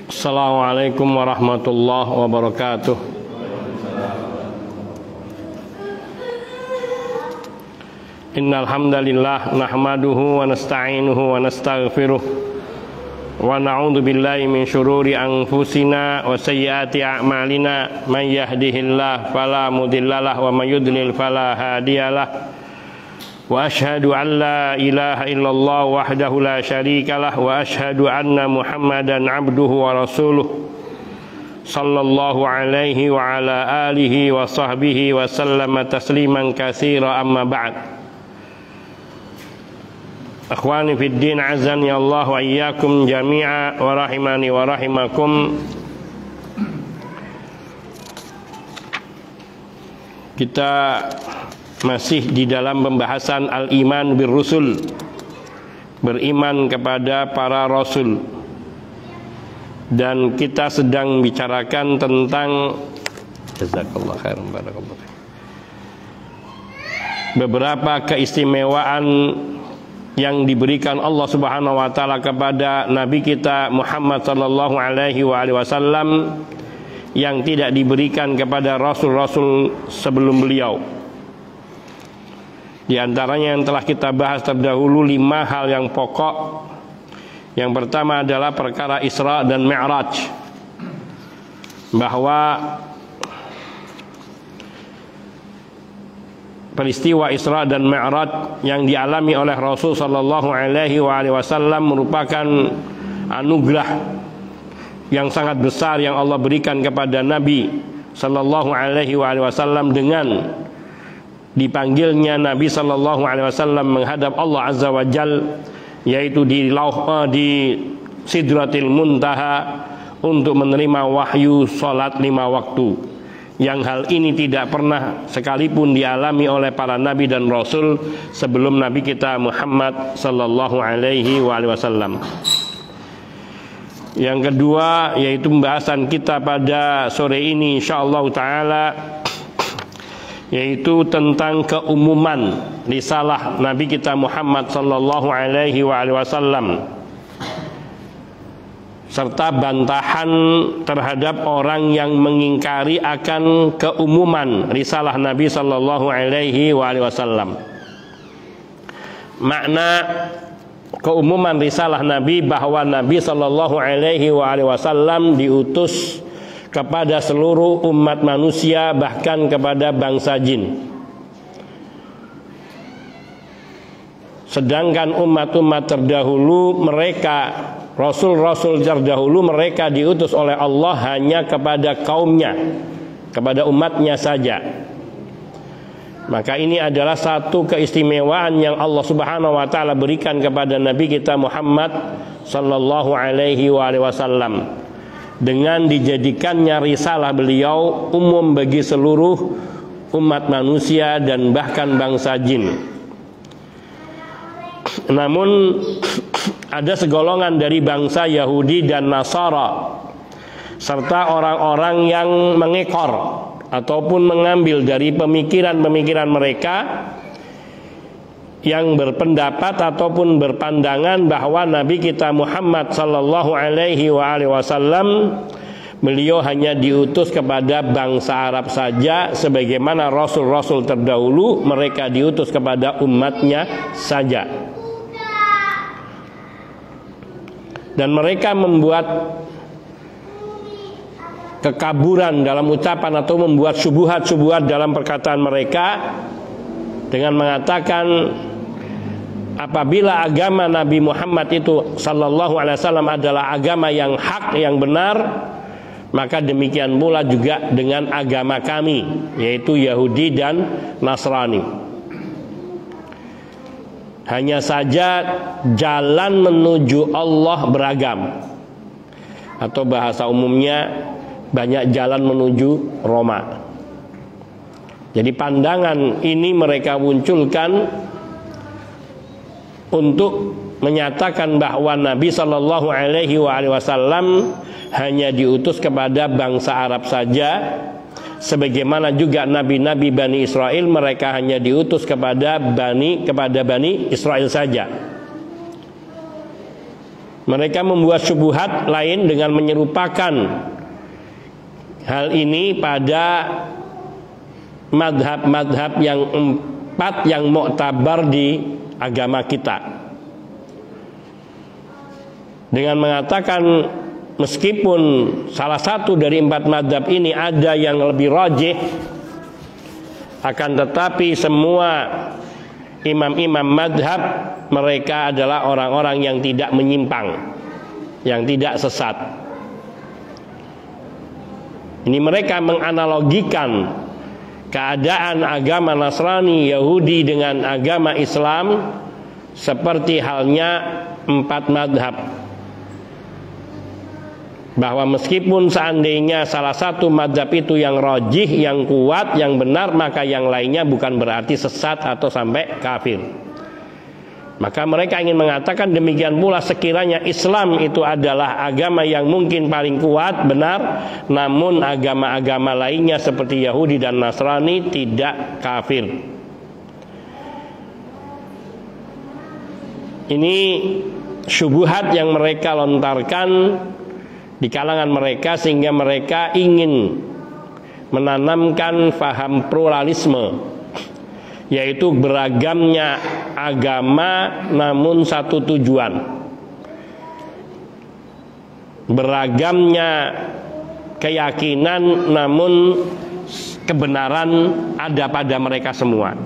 Assalamualaikum warahmatullahi wabarakatuh. Innal hamdalillah nahmaduhu wa nasta'inuhu wa nastaghfiruh wa na'udzu billahi min syururi anfusina wa sayyiati a'malina. May yahdihillahu fala mudhillalah wa may yudlil fala hadiyalah. Wa ashhadu an la ilaha illallah wahdahu la syarikalah wa ashhadu anna Muhammadan abduhu wa rasuluh sallallahu alaihi wa ala alihi wa sahbihi wa sallama tasliman katsira, amma ba'd. Akhwani fid din, azani Allah wa iyyakum jami'a wa rahimani wa rahimakum. Kita masih di dalam pembahasan al-iman bir rusul, beriman kepada para rasul. Dan kita sedang bicarakan tentang jazakallahu khairan barakallahu beberapa keistimewaan yang diberikan Allah Subhanahu wa taala kepada nabi kita Muhammad sallallahu alaihi wasallam yang tidak diberikan kepada rasul-rasul sebelum beliau. Di antaranya yang telah kita bahas terdahulu 5 hal yang pokok. Yang pertama adalah perkara Isra dan Mi'raj, bahwa peristiwa Isra dan Mi'raj yang dialami oleh Rasul sallallahu alaihi wasallam merupakan anugerah yang sangat besar yang Allah berikan kepada Nabi sallallahu alaihi wasallam dengan dipanggilnya Nabi sallallahu alaihi wasallam menghadap Allah azza wa jal, yaitu di Sidratil Muntaha untuk menerima wahyu salat 5 waktu. Yang hal ini tidak pernah sekalipun dialami oleh para nabi dan rasul sebelum nabi kita Muhammad sallallahu alaihi wasallam. Yang kedua yaitu pembahasan kita pada sore ini insyaallah taala, yaitu tentang keumuman risalah nabi kita Muhammad sallallahu alaihi wasallam, serta bantahan terhadap orang yang mengingkari akan keumuman risalah Nabi sallallahu alaihi wasallam. Makna keumuman risalah Nabi bahwa Nabi sallallahu alaihi wasallam diutus kepada seluruh umat manusia, bahkan kepada bangsa jin. Sedangkan umat-umat terdahulu, mereka rasul-rasul terdahulu, mereka diutus oleh Allah hanya kepada kaumnya, kepada umatnya saja. Maka ini adalah satu keistimewaan yang Allah Subhanahu wa taala berikan kepada Nabi kita Muhammad sallallahu alaihi wasallam, dengan dijadikannya risalah beliau umum bagi seluruh umat manusia dan bahkan bangsa jin. Namun ada segolongan dari bangsa Yahudi dan Nasara serta orang-orang yang mengekor ataupun mengambil dari pemikiran-pemikiran mereka yang berpendapat ataupun berpandangan bahwa Nabi kita Muhammad sallallahu alaihi wasallam beliau hanya diutus kepada bangsa Arab saja, sebagaimana rasul-rasul terdahulu mereka diutus kepada umatnya saja. Dan mereka membuat kekaburan dalam ucapan atau membuat syubhat-syubhat dalam perkataan mereka dengan mengatakan apabila agama Nabi Muhammad itu sallallahu alaihi wasallam adalah agama yang hak, yang benar, maka demikian pula juga dengan agama kami, yaitu Yahudi dan Nasrani. Hanya saja jalan menuju Allah beragam, atau bahasa umumnya banyak jalan menuju Roma. Jadi pandangan ini mereka munculkan untuk menyatakan bahwa Nabi sallallahu alaihi wasallam hanya diutus kepada bangsa Arab saja, sebagaimana juga nabi-nabi Bani Israel mereka hanya diutus kepada Bani Israel saja. Mereka membuat syubhat lain dengan menyerupakan hal ini pada madhab-madhab yang 4 yang muktabar di agama kita, dengan mengatakan meskipun salah satu dari 4 madhab ini ada yang lebih rajih, akan tetapi semua imam-imam madhab mereka adalah orang-orang yang tidak menyimpang, yang tidak sesat. Ini mereka menganalogikan keadaan agama Nasrani, Yahudi dengan agama Islam seperti halnya 4 madhab, bahwa meskipun seandainya salah satu madhab itu yang rajih, yang kuat, yang benar, maka yang lainnya bukan berarti sesat atau sampai kafir. Maka mereka ingin mengatakan demikian pula sekiranya Islam itu adalah agama yang mungkin paling kuat, benar, namun agama-agama lainnya seperti Yahudi dan Nasrani tidak kafir. Ini syubhat yang mereka lontarkan di kalangan mereka, sehingga mereka ingin menanamkan faham pluralisme, yaitu beragamnya agama namun satu tujuan, beragamnya keyakinan namun kebenaran ada pada mereka semua,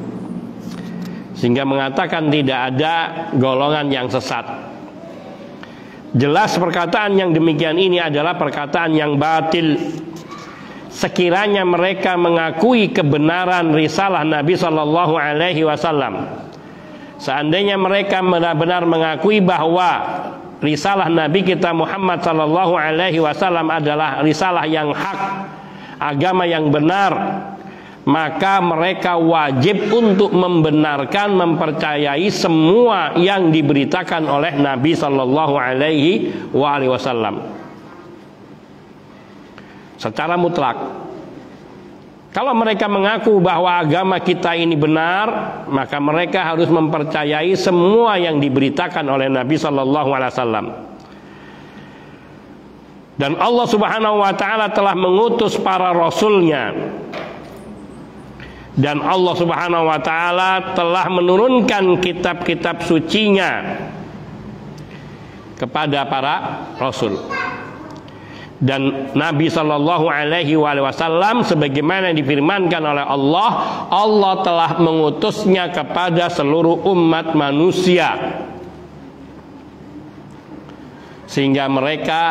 sehingga mengatakan tidak ada golongan yang sesat. Jelas perkataan yang demikian ini adalah perkataan yang batil. Sekiranya mereka mengakui kebenaran risalah Nabi Shallallahu Alaihi Wasallam, seandainya mereka benar-benar mengakui bahwa risalah Nabi kita Muhammad Shallallahu Alaihi Wasallam adalah risalah yang hak, agama yang benar, maka mereka wajib untuk membenarkan, mempercayai semua yang diberitakan oleh Nabi Shallallahu Alaihi Wasallam secara mutlak. Kalau mereka mengaku bahwa agama kita ini benar, maka mereka harus mempercayai semua yang diberitakan oleh Nabi Shallallahu Alaihi Wasallam. Dan Allah Subhanahu Wa Taala telah mengutus para rasulnya, dan Allah Subhanahu Wa Taala telah menurunkan kitab-kitab sucinya kepada para rasul. Dan Nabi Shallallahu Alaihi Wasallam sebagaimana difirmankan oleh Allah, Allah telah mengutusnya kepada seluruh umat manusia, sehingga mereka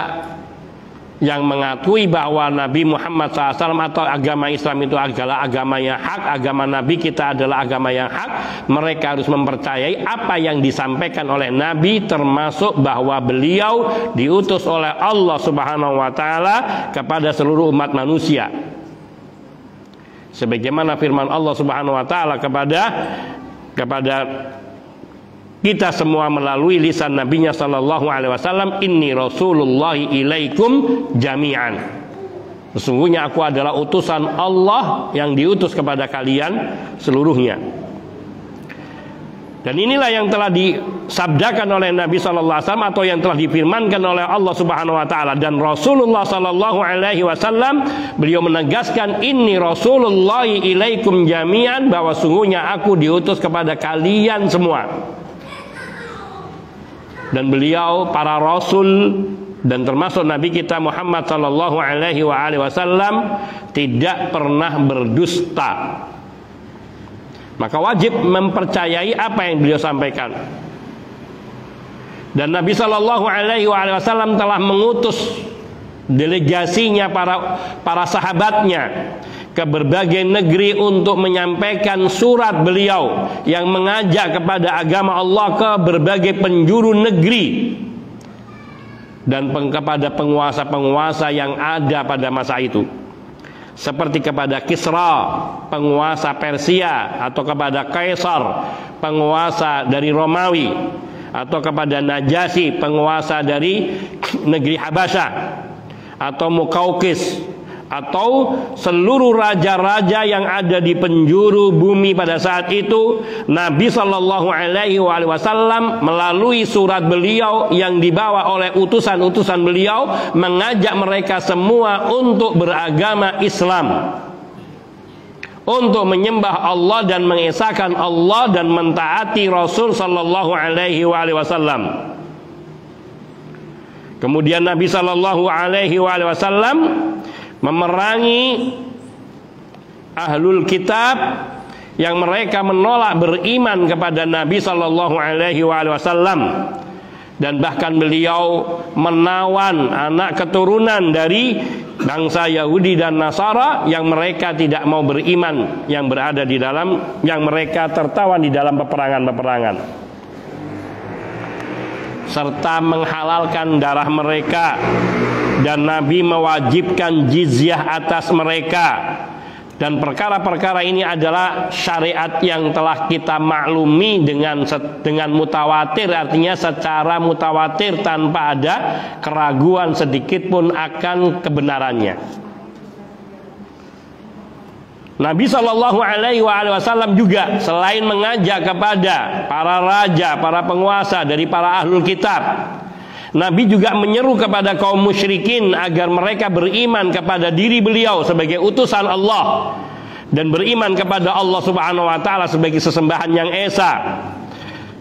yang mengakui bahwa Nabi Muhammad SAW atau agama Islam itu adalah agama yang hak, agama Nabi kita adalah agama yang hak, mereka harus mempercayai apa yang disampaikan oleh Nabi, termasuk bahwa beliau diutus oleh Allah Subhanahu Wa Taala kepada seluruh umat manusia, sebagaimana firman Allah Subhanahu Wa Taala kepada kita semua melalui lisan Nabinya Sallallahu Alaihi Wasallam, Inni Rasulullahi ilaikum jami'an. Sesungguhnya aku adalah utusan Allah yang diutus kepada kalian seluruhnya. Dan inilah yang telah disabdakan oleh Nabi Sallallahu Alaihi Wasallam atau yang telah difirmankan oleh Allah Subhanahu Wa Taala. Dan Rasulullah Sallallahu Alaihi Wasallam beliau menegaskan, Inni Rasulullahi ilaikum jami'an, bahwa sungguhnya aku diutus kepada kalian semua. Dan beliau, para rasul dan termasuk Nabi kita Muhammad Sallallahu Alaihi Wasallam tidak pernah berdusta. Maka wajib mempercayai apa yang beliau sampaikan. Dan Nabi Sallallahu Alaihi Wasallam telah mengutus delegasinya, para sahabatnya ke berbagai negeri untuk menyampaikan surat beliau yang mengajak kepada agama Allah ke berbagai penjuru negeri dan kepada penguasa-penguasa yang ada pada masa itu, seperti kepada Kisra, penguasa Persia, atau kepada Kaisar, penguasa dari Romawi, atau kepada Najasyi, penguasa dari negeri Habasyah, atau Mukaukis, atau seluruh raja-raja yang ada di penjuru bumi pada saat itu, Nabi Shallallahu Alaihi Wasallam melalui surat beliau yang dibawa oleh utusan-utusan beliau mengajak mereka semua untuk beragama Islam, untuk menyembah Allah dan mengesahkan Allah dan mentaati Rasul Shallallahu Alaihi Wasallam. Kemudian Nabi Shallallahu Alaihi Wasallam memerangi ahlul kitab yang mereka menolak beriman kepada Nabi Shallallahu Alaihi Wasallam, dan bahkan beliau menawan anak keturunan dari bangsa Yahudi dan Nasara yang mereka tidak mau beriman, yang berada di dalam, yang mereka tertawan di dalam peperangan-peperangan, serta menghalalkan darah mereka. Dan Nabi mewajibkan jizyah atas mereka. Dan perkara-perkara ini adalah syariat yang telah kita maklumi dengan mutawatir, artinya secara mutawatir tanpa ada keraguan sedikit pun akan kebenarannya. Nabi Shallallahu Alaihi Wasallam juga selain mengajak kepada para raja, para penguasa dari para ahlul kitab, Nabi juga menyeru kepada kaum musyrikin agar mereka beriman kepada diri beliau sebagai utusan Allah dan beriman kepada Allah Subhanahu wa taala sebagai sesembahan yang esa.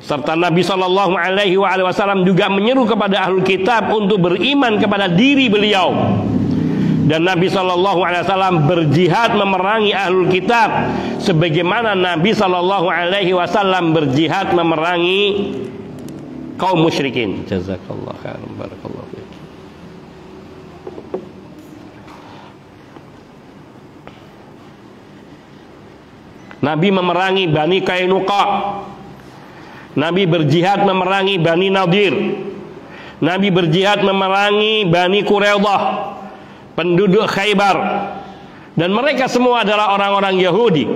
Serta Nabi Shallallahu Alaihi Wasallam juga menyeru kepada ahlul kitab untuk beriman kepada diri beliau. Dan Nabi Shallallahu Alaihi Wasallam berjihad memerangi ahlul kitab sebagaimana Nabi Shallallahu Alaihi Wasallam berjihad memerangi kaum musyrikin. Jazakallah khairan, barakallahu fiik. Nabi memerangi Bani Qainuqa. Nabi berjihad memerangi Bani Nadir. Nabi berjihad memerangi Bani Quraidah, penduduk Khaybar. Dan mereka semua adalah orang-orang Yahudi.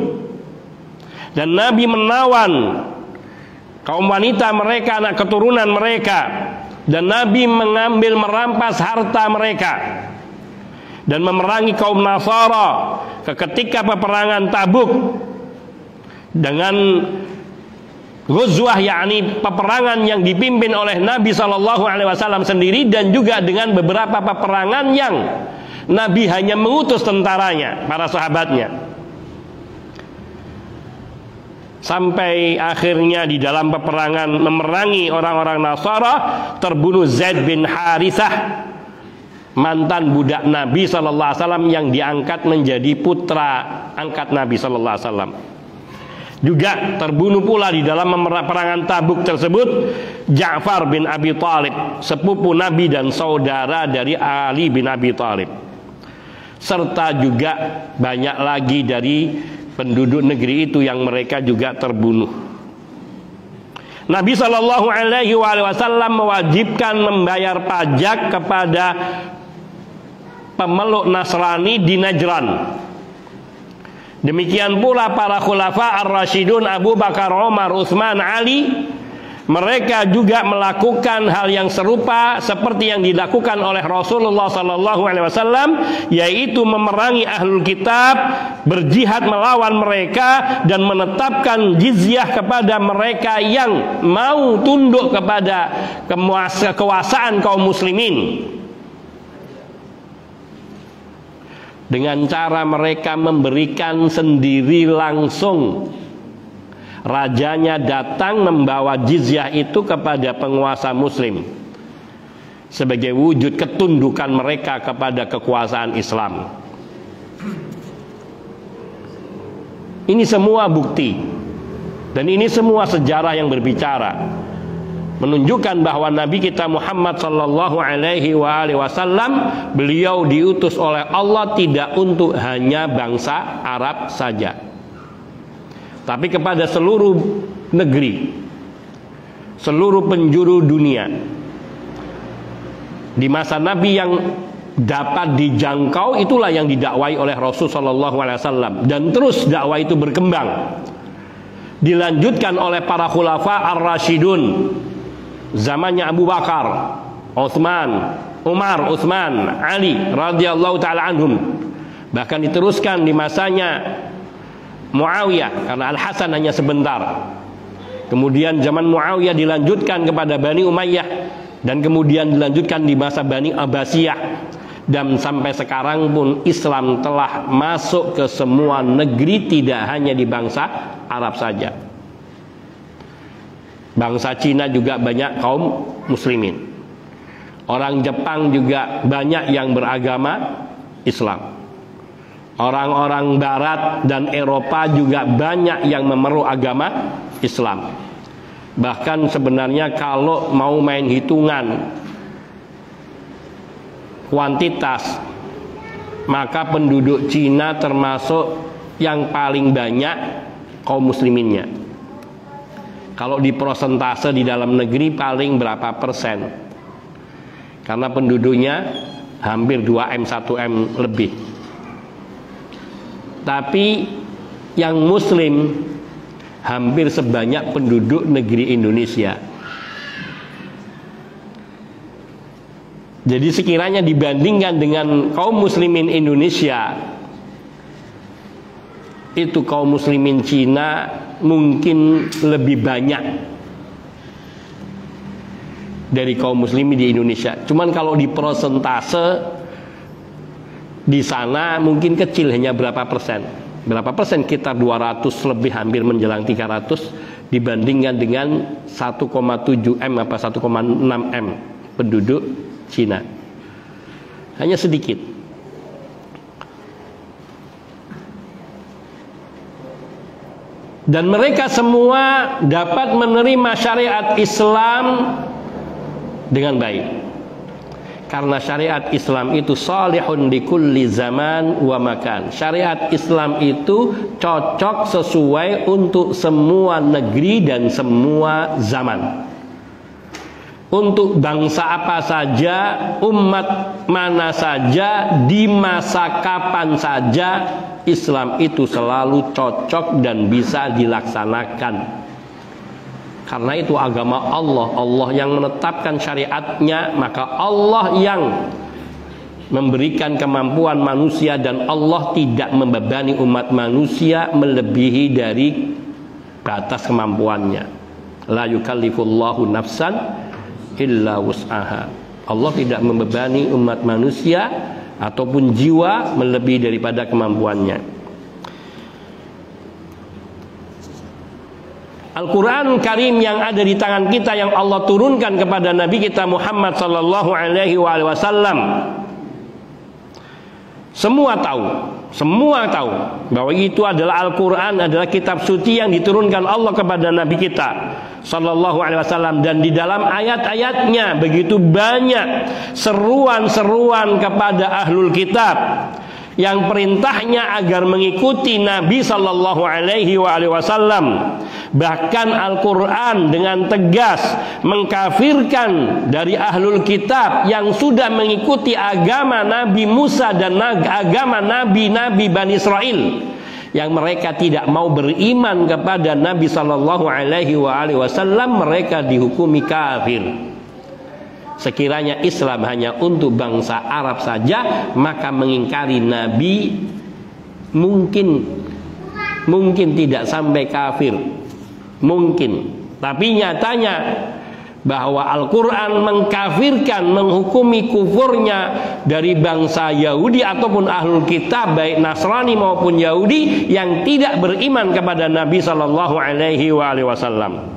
Dan Nabi menawan kaum wanita mereka, anak keturunan mereka, dan Nabi mengambil merampas harta mereka dan memerangi kaum Nasara ketika peperangan Tabuk dengan Ghuzwah, yakni peperangan yang dipimpin oleh Nabi Shallallahu Alaihi Wasallam sendiri, dan juga dengan beberapa peperangan yang Nabi hanya mengutus tentaranya, para sahabatnya. Sampai akhirnya di dalam peperangan memerangi orang-orang Nasara terbunuh Zaid bin Harithah, mantan budak Nabi Sallallahu Alaihi Wasallam yang diangkat menjadi putra angkat Nabi Sallallahu Alaihi Wasallam. Juga terbunuh pula di dalam peperangan Tabuk tersebut Ja'far bin Abi Thalib, sepupu Nabi dan saudara dari Ali bin Abi Thalib. Serta juga banyak lagi dari penduduk negeri itu yang mereka juga terbunuh. Nabi Shallallahu Alaihi Wasallam mewajibkan membayar pajak kepada pemeluk Nasrani di Najran. Demikian pula para khulafa ar-rasyidun Abu Bakar, Umar, Utsman, Ali, mereka juga melakukan hal yang serupa seperti yang dilakukan oleh Rasulullah SAW, yaitu memerangi ahlul kitab, berjihad melawan mereka, dan menetapkan jizyah kepada mereka yang mau tunduk kepada kekuasaan kaum muslimin, dengan cara mereka memberikan sendiri langsung. Rajanya datang membawa jizyah itu kepada penguasa muslim sebagai wujud ketundukan mereka kepada kekuasaan Islam. Ini semua bukti dan ini semua sejarah yang berbicara, menunjukkan bahwa Nabi kita Muhammad Sallallahu Alaihi Wasallam, beliau diutus oleh Allah tidak untuk hanya bangsa Arab saja, tapi kepada seluruh negeri, seluruh penjuru dunia. Di masa Nabi yang dapat dijangkau, itulah yang didakwai oleh Rasul Shallallahu Alaihi Wasallam, dan terus dakwah itu berkembang, dilanjutkan oleh para khulafa ar-rasyidun zamannya Abu Bakar, Utsman, Umar, Utsman, Ali radhiyallahu taala anhum, Bahkan diteruskan di masanya Muawiyah, karena Al-Hasan hanya sebentar. Kemudian zaman Muawiyah dilanjutkan kepada Bani Umayyah, dan kemudian dilanjutkan di masa Bani Abbasiyah. Dan sampai sekarang pun Islam telah masuk ke semua negeri, tidak hanya di bangsa Arab saja. Bangsa Cina juga banyak kaum muslimin. Orang Jepang juga banyak yang beragama Islam. Orang-orang Barat dan Eropa juga banyak yang memeluk agama Islam. Bahkan sebenarnya kalau mau main hitungan kuantitas, maka penduduk Cina termasuk yang paling banyak kaum musliminnya. Kalau di persentase di dalam negeri paling berapa persen? Karena penduduknya hampir 2M, 1M lebih. Tapi yang muslim hampir sebanyak penduduk negeri Indonesia. Jadi sekiranya dibandingkan dengan kaum muslimin Indonesia, itu kaum muslimin Cina mungkin lebih banyak dari kaum muslimin di Indonesia. Cuman kalau di persentase di sana mungkin kecil, hanya berapa persen. Berapa persen? Sekitar 200 lebih, hampir menjelang 300 dibandingkan dengan 1,7M apa 1,6M penduduk Cina. Hanya sedikit. Dan mereka semua dapat menerima syariat Islam dengan baik. Karena syariat Islam itu salihun di kulli zaman wa makan. Syariat Islam itu cocok sesuai untuk semua negeri dan semua zaman. Untuk bangsa apa saja, umat mana saja, di masa kapan saja, Islam itu selalu cocok dan bisa dilaksanakan. Karena itu agama Allah, Allah yang menetapkan syariatnya, maka Allah yang memberikan kemampuan manusia, dan Allah tidak membebani umat manusia melebihi dari batas kemampuannya. La yukallifullahu nafsan illa wus'aha. Allah tidak membebani umat manusia ataupun jiwa melebihi daripada kemampuannya. Al-Quran Karim yang ada di tangan kita, yang Allah turunkan kepada Nabi kita Muhammad sallallahu alaihi wasallam, semua tahu bahwa itu adalah Al-Quran, adalah kitab suci yang diturunkan Allah kepada Nabi kita sallallahu alaihi wasallam. Dan di dalam ayat-ayatnya begitu banyak seruan-seruan kepada ahlul kitab, yang perintahnya agar mengikuti Nabi sallallahu alaihi wasallam. Bahkan Al-Quran dengan tegas mengkafirkan dari ahlul kitab yang sudah mengikuti agama Nabi Musa dan agama nabi-nabi Bani Israel, yang mereka tidak mau beriman kepada Nabi sallallahu alaihi wasallam, mereka dihukumi kafir. Sekiranya Islam hanya untuk bangsa Arab saja, maka mengingkari Nabi mungkin tidak sampai kafir, mungkin. Tapi nyatanya bahwa Al-Quran mengkafirkan, menghukumi kufurnya dari bangsa Yahudi ataupun ahlul kitab, baik Nasrani maupun Yahudi, yang tidak beriman kepada Nabi sallallahu alaihi wasallam.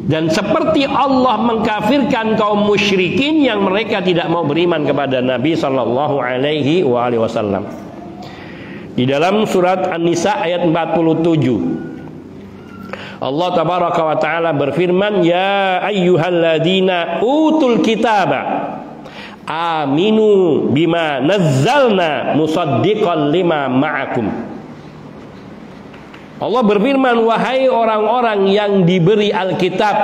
Dan seperti Allah mengkafirkan kaum musyrikin yang mereka tidak mau beriman kepada Nabi sallallahu alaihi wasallam. Di dalam surat An-Nisa ayat 47, Allah tabaraka wa taala berfirman, ya ayyuhalladzina utul kitaba aminu bima nazzalna musaddiqan lima ma'akum. Allah berfirman, wahai orang-orang yang diberi Alkitab,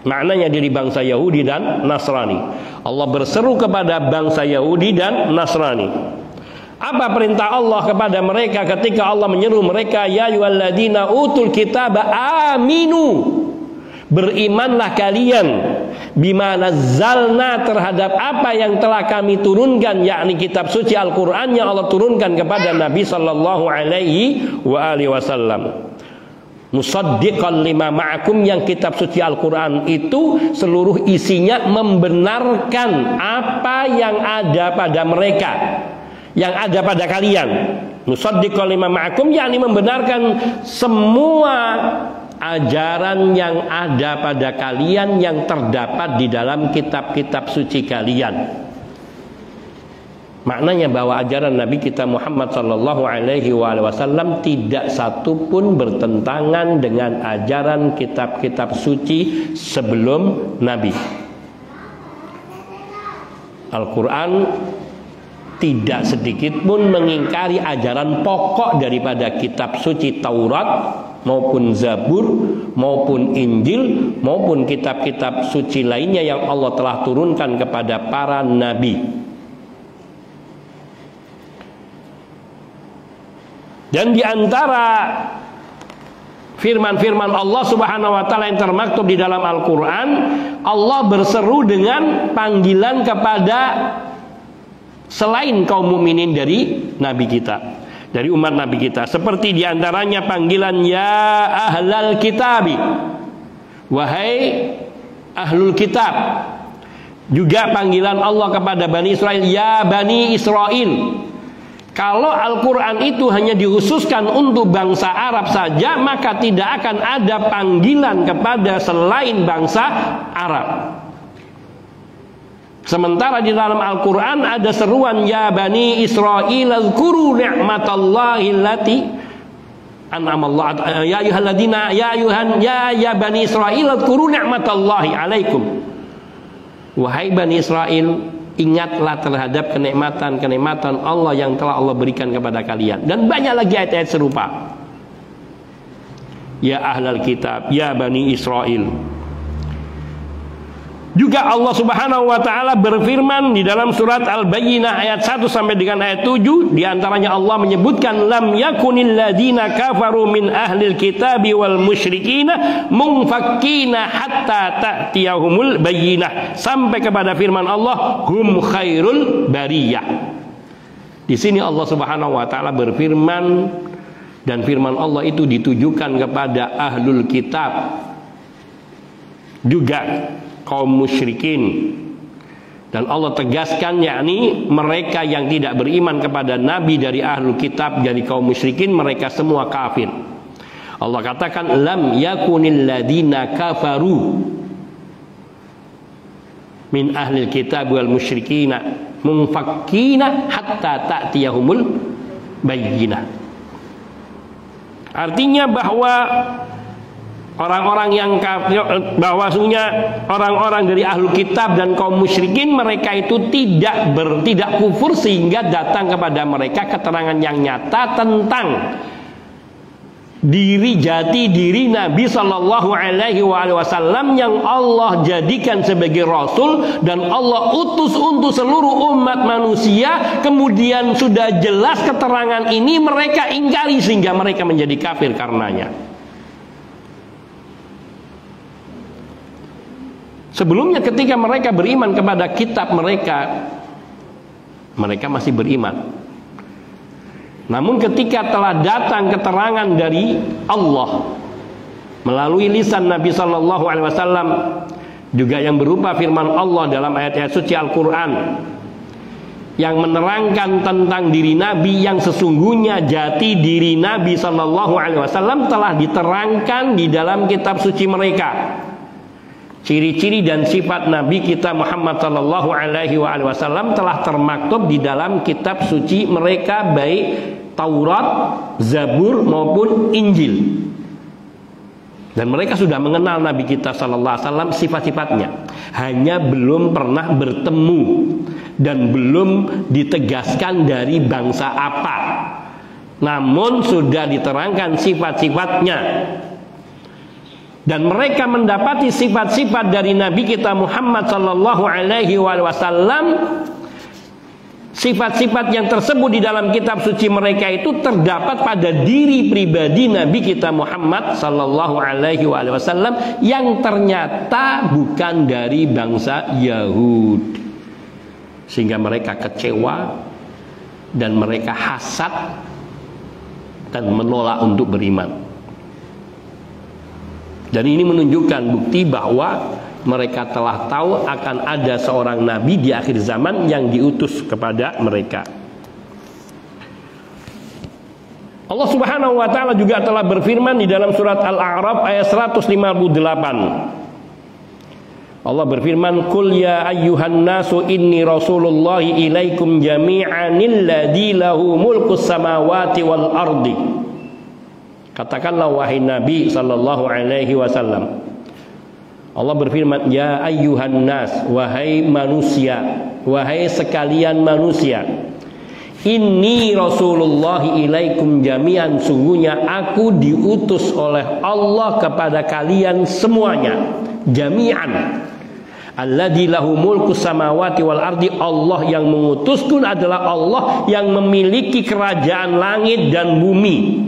maknanya dari bangsa Yahudi dan Nasrani. Allah berseru kepada bangsa Yahudi dan Nasrani. Apa perintah Allah kepada mereka ketika Allah menyeru mereka, ya ayyuhalladzina utul kitaba aminu berimanlah kalian bima nazzalna, terhadap apa yang telah kami turunkan, yakni kitab suci Al-Qur'an yang Allah turunkan kepada Nabi sallallahu alaihi wasallam. Musaddiqan lima ma'akum, yang kitab suci Al-Qur'an itu seluruh isinya membenarkan apa yang ada pada mereka, yang ada pada kalian. Musaddiqan lima ma'akum, yakni membenarkan semua ajaran yang ada pada kalian yang terdapat di dalam kitab-kitab suci kalian. Maknanya bahwa ajaran Nabi kita Muhammad sallallahu alaihi wasallam tidak satu pun bertentangan dengan ajaran kitab-kitab suci sebelum Nabi. Al-Quran tidak sedikit pun mengingkari ajaran pokok daripada kitab suci Taurat maupun Zabur maupun Injil maupun kitab-kitab suci lainnya yang Allah telah turunkan kepada para nabi. Dan di antara firman-firman Allah Subhanahu wa taala yang termaktub di dalam Al-Qur'an, Allah berseru dengan panggilan kepada selain kaum mukminin dari nabi kita, dari umat nabi kita, seperti diantaranya panggilan ya ahlal kitabi, wahai ahlul kitab. Juga panggilan Allah kepada Bani Israel, ya Bani Israel. Kalau Al-Quran itu hanya dikhususkan untuk bangsa Arab saja, maka tidak akan ada panggilan kepada selain bangsa Arab. Sementara di dalam Al-Quran ada seruan ya Bani Israil azkuru ni'matallahi allati an'amallahu ya ayyuhalladzina ya Bani Israil azkuru ni'matallahi alaikum. Wahai Bani Israel, ingatlah terhadap kenikmatan-kenikmatan Allah yang telah Allah berikan kepada kalian. Dan banyak lagi ayat-ayat serupa. Ya ahlal kitab, ya Bani Israel. Juga Allah Subhanahu wa taala berfirman di dalam surat Al-Bayyinah ayat 1 sampai dengan ayat 7, di antaranya Allah menyebutkan lam yakunil ladina kafaru min ahlil kitabi wal musyrikina munfakkina hatta ta'tiyahumul bayyinah, sampai kepada firman Allah hum khairul bariyah. Di sini Allah Subhanahu wa taala berfirman, dan firman Allah itu ditujukan kepada ahlul kitab, juga kaum musyrikin. Dan Allah tegaskan, yakni mereka yang tidak beriman kepada Nabi dari ahlul kitab, dari kaum musyrikin, mereka semua kafir. Allah katakan lam yakunil ladina kafaru min ahlil kitab wal musyrikina munfakkina hatta ta'tiyahumul bayyinah. Artinya bahwa orang-orang yang kafir, bahwasanya orang-orang dari ahlul kitab dan kaum musyrikin, mereka itu tidak kufur sehingga datang kepada mereka keterangan yang nyata tentang diri jati diri Nabi sallallahu alaihi wasallam yang Allah jadikan sebagai rasul dan Allah utus untuk seluruh umat manusia. Kemudian sudah jelas keterangan ini mereka ingkari sehingga mereka menjadi kafir karenanya. Sebelumnya ketika mereka beriman kepada kitab mereka masih beriman. Namun ketika telah datang keterangan dari Allah melalui lisan Nabi sallallahu alaihi wasallam, juga yang berupa firman Allah dalam ayat-ayat suci Al-Qur'an yang menerangkan tentang diri Nabi, yang sesungguhnya jati diri Nabi sallallahu alaihi wasallam telah diterangkan di dalam kitab suci mereka. Ciri-ciri dan sifat Nabi kita Muhammad sallallahu alaihi wasallam telah termaktub di dalam kitab suci mereka, baik Taurat, Zabur maupun Injil. Dan mereka sudah mengenal Nabi kita sallallahu alaihi wasallam, sifat-sifatnya. Hanya belum pernah bertemu dan belum ditegaskan dari bangsa apa. Namun sudah diterangkan sifat-sifatnya. Dan mereka mendapati sifat-sifat dari Nabi kita Muhammad sallallahu alaihi wasallam Sifat-sifat yang tersebut di dalam kitab suci mereka itu terdapat pada diri pribadi Nabi kita Muhammad sallallahu alaihi wasallam yang ternyata bukan dari bangsa Yahudi. Sehingga mereka kecewa dan mereka hasad dan menolak untuk beriman. Dan ini menunjukkan bukti bahwa mereka telah tahu akan ada seorang nabi di akhir zaman yang diutus kepada mereka. Allah Subhanahu wa taala juga telah berfirman di dalam surat Al-A'raf ayat 158. Allah berfirman, "Qul ya ayyuhan nasu inni rasulullahi ilaikum jami'anil ladzi lahu mulkus samawati wal ardi." Katakanlah wahai Nabi sallallahu alaihi wasallam. Allah berfirman, ya ayyuhan nas, wahai manusia, wahai sekalian manusia. Inni Rasulullah ilaikum jami'an, sungguhnya aku diutus oleh Allah kepada kalian semuanya. Jami'an. Alladzi lahu mulkus samawati wal ardi, Allah yang mengutusku adalah Allah yang memiliki kerajaan langit dan bumi.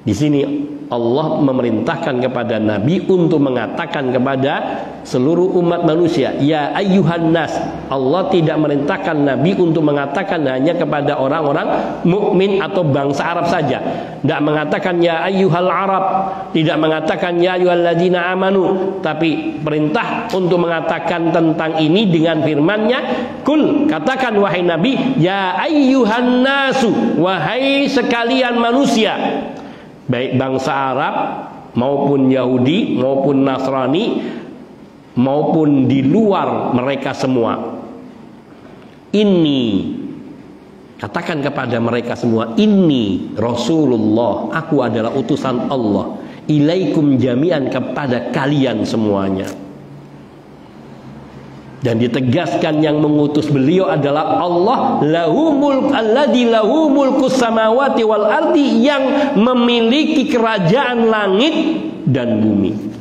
Di sini Allah memerintahkan kepada Nabi untuk mengatakan kepada seluruh umat manusia, ya ayyuhan nas. Allah tidak merintahkan Nabi untuk mengatakan hanya kepada orang-orang mukmin atau bangsa Arab saja. Tidak mengatakan ya ayyuhal Arab, tidak mengatakan ya ayyuhalladzina amanu, tapi perintah untuk mengatakan tentang ini dengan firman-Nya, kul, katakan wahai Nabi, ya ayyuhan nasu, wahai sekalian manusia. Baik bangsa Arab maupun Yahudi maupun Nasrani maupun di luar mereka semua. Ini, katakan kepada mereka semua, ini Rasulullah, aku adalah utusan Allah, ilaikum jami'an, kepada kalian semuanya. Dan ditegaskan yang mengutus beliau adalah Allah, lahu mulk alladzi lahu mulkus samawati wal ardi, yang memiliki kerajaan langit dan bumi.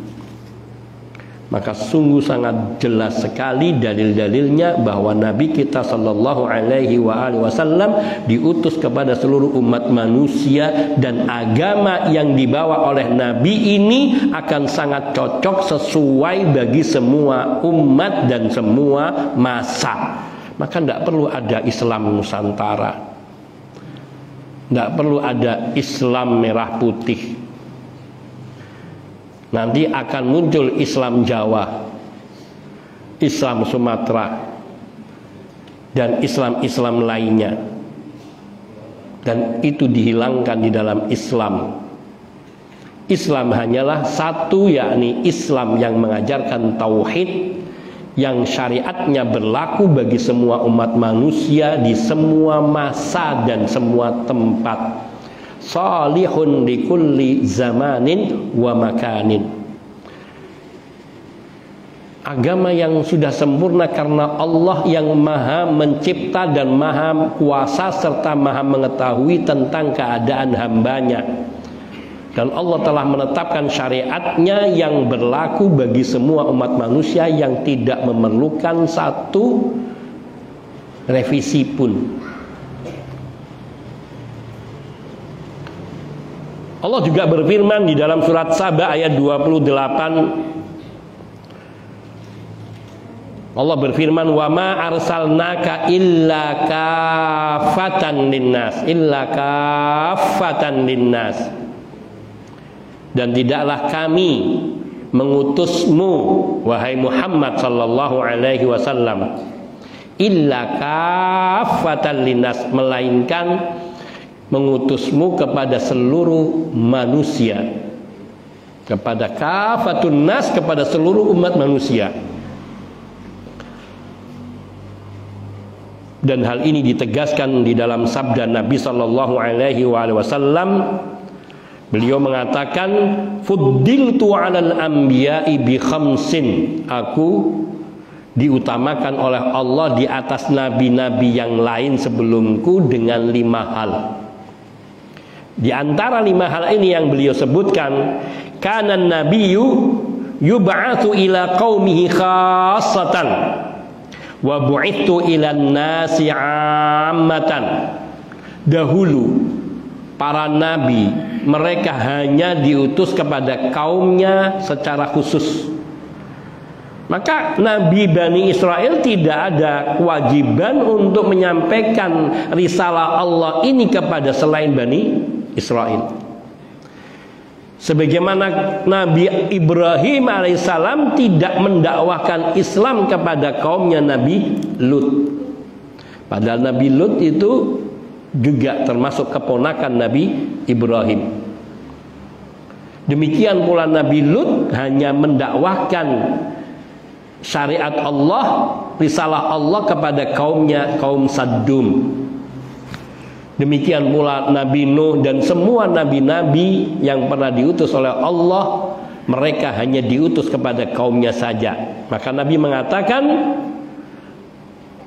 Maka sungguh sangat jelas sekali dalil-dalilnya bahwa Nabi kita sallallahu alaihi wasallam diutus kepada seluruh umat manusia, dan agama yang dibawa oleh Nabi ini akan sangat cocok sesuai bagi semua umat dan semua masa. Maka tidak perlu ada Islam Nusantara, tidak perlu ada Islam merah putih. Nanti akan muncul Islam Jawa, Islam Sumatera, dan Islam-Islam lainnya. Dan itu dihilangkan di dalam Islam. Islam hanyalah satu, yakni Islam yang mengajarkan tauhid, yang syariatnya berlaku bagi semua umat manusia di semua masa dan semua tempat. Salihun likulli zamanin wa makanin. Agama yang sudah sempurna karena Allah yang maha mencipta dan maha kuasa serta maha mengetahui tentang keadaan hambanya. Dan Allah telah menetapkan syariatnya yang berlaku bagi semua umat manusia yang tidak memerlukan satu revisi pun. Allah juga berfirman di dalam surat Saba ayat 28. Allah berfirman, wa ma arsalnaka illa kafatan linnas, illa kafatan linnas. Dan tidaklah kami mengutusmu wahai Muhammad sallallahu alaihi wasallam illa kafatan linnas, melainkan mengutusmu kepada seluruh manusia, kepada kafatun nas, kepada seluruh umat manusia. Dan hal ini ditegaskan di dalam sabda Nabi sallallahu alaihi wasallam. Beliau mengatakan, fuddiltu 'alal anbiya'i bi khamsin, aku diutamakan oleh Allah di atas nabi-nabi yang lain sebelumku dengan 5 hal. Di antara 5 hal ini yang beliau sebutkan, kanan nabiyyu yub'atsu ila qaumihi khassatan Wa bu'ithu ilan nasi 'ammatan. Dahulu para nabi mereka hanya diutus kepada kaumnya secara khusus. Maka Nabi Bani Israel tidak ada kewajiban untuk menyampaikan risalah Allah ini kepada selain Bani Israel. Sebagaimana Nabi Ibrahim alaihissalam tidak mendakwahkan Islam kepada kaumnya Nabi Lut. Padahal Nabi Lut itu juga termasuk keponakan Nabi Ibrahim. Demikian pula Nabi Lut hanya mendakwahkan syariat Allah, risalah Allah kepada kaumnya, kaum Saddum. Demikian pula Nabi Nuh dan semua nabi-nabi yang pernah diutus oleh Allah, mereka hanya diutus kepada kaumnya saja. Maka Nabi mengatakan,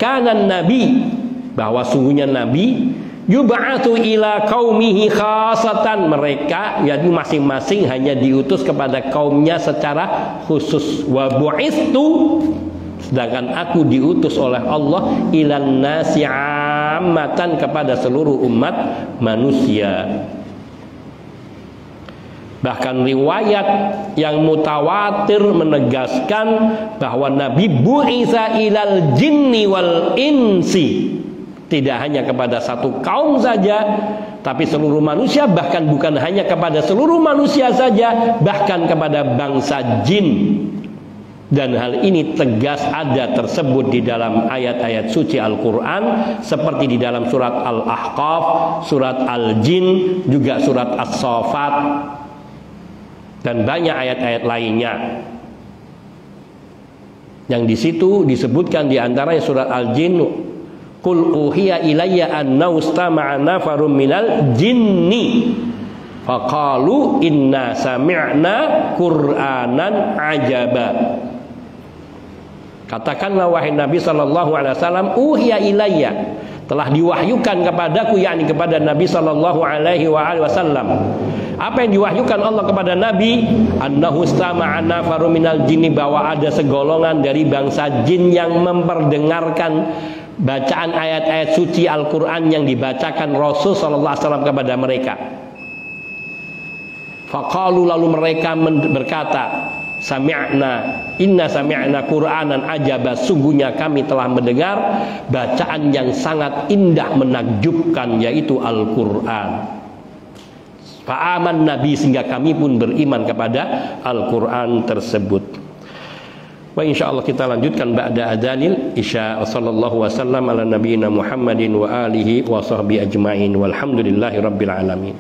kanan Nabi, bahwa sungguhnya Nabi yub'atu ila qaumihi khasatan, mereka yaitu masing-masing hanya diutus kepada kaumnya secara khusus. Wa bu'istu, sedangkan aku diutus oleh Allah ilan nasi 'ammatan, kepada seluruh umat manusia. Bahkan riwayat yang mutawatir menegaskan bahwa Nabi bu'itsa ilal jinni wal insi, tidak hanya kepada satu kaum saja, tapi seluruh manusia, bahkan bukan hanya kepada seluruh manusia saja, bahkan kepada bangsa jin. Dan hal ini tegas ada tersebut di dalam ayat-ayat suci Al-Quran, seperti di dalam surat Al-Ahqaf, surat Al-Jin, juga surat As-Saffat, dan banyak ayat-ayat lainnya. Yang di situ disebutkan di antaranya surat Al-Jin, Qul uhiya ilayya annahu istama'a nafarum minal jinni faqalu inna sami'na qur'anan ajaba. Katakanlah wahai Nabi sallallahu alaihi wasallam, uhiya ilayya, telah diwahyukan kepadaku, yakni kepada Nabi sallallahu alaihi wasallam. Apa yang diwahyukan Allah kepada Nabi? Annahu istama'a nafarum minal jinni, bahwa ada segolongan dari bangsa jin yang memperdengarkan bacaan ayat-ayat suci Al-Quran yang dibacakan Rasul sallallahu alaihi wasallam kepada mereka. Faqalu, lalu mereka berkata, sami'na, inna sami'na Qur'anan ajaba, sungguhnya kami telah mendengar bacaan yang sangat indah menakjubkan, yaitu Al-Quran. Fa'aman Nabi, sehingga kami pun beriman kepada Al-Quran tersebut. Wa insyaallah kita lanjutkan ba'da adzanil isya. Wassallallahu wasallam ala nabiyyina Muhammadin wa alihi wa sahbihi ajmain, walhamdulillahi rabbil alamin.